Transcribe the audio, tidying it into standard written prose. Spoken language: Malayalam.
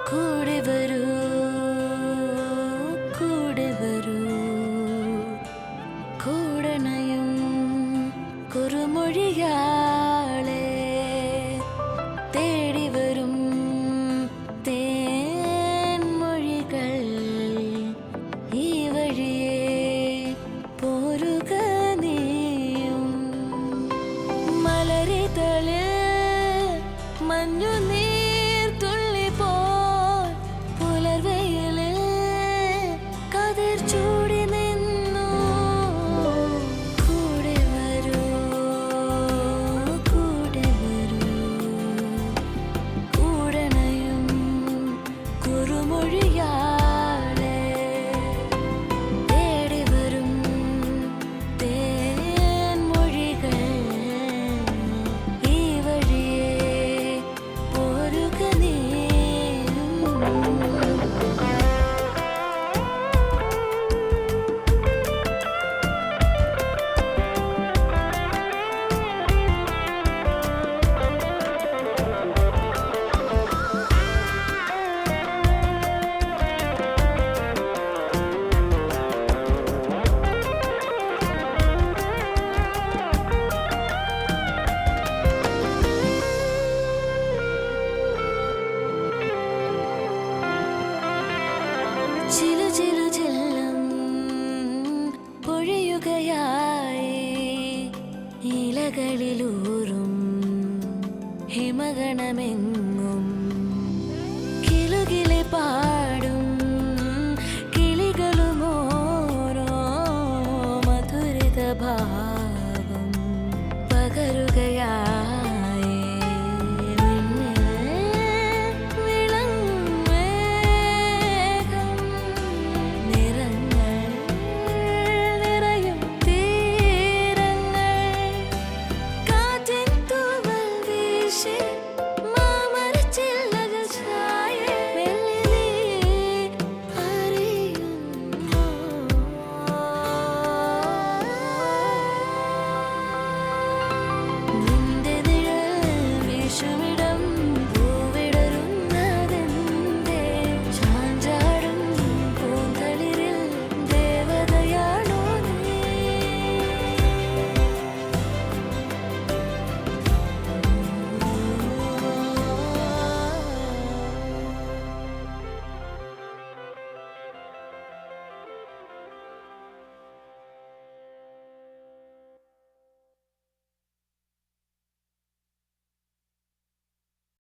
കൂടെ വരൂ കൂടെ വരൂ കൂടണയും കുറുമൊഴിയാളെ തേടി വരും തേൻമൊഴികൾ ഈ വഴിയെ പോരുക നീയും മലരിതളിൽ മഞ്ഞു നീർ തുള്ളി പോൽ പുലർവെയിലിൽ കതിർ ചൂടി നിന്നു കൂടെ വരൂ കൂടെ വരൂ കൂടണയും കുറുമൊഴിയാളെ തേടി വരും തേൻമൊഴികൾ ഈ വഴിയെ പോരുക നീയും ചിലു ചിലു ചെല്ലം പൊഴിയുകയായി ഇലകളിലൂറും ഹിമഗണമെങ്ങും കിലുകിലെ പാ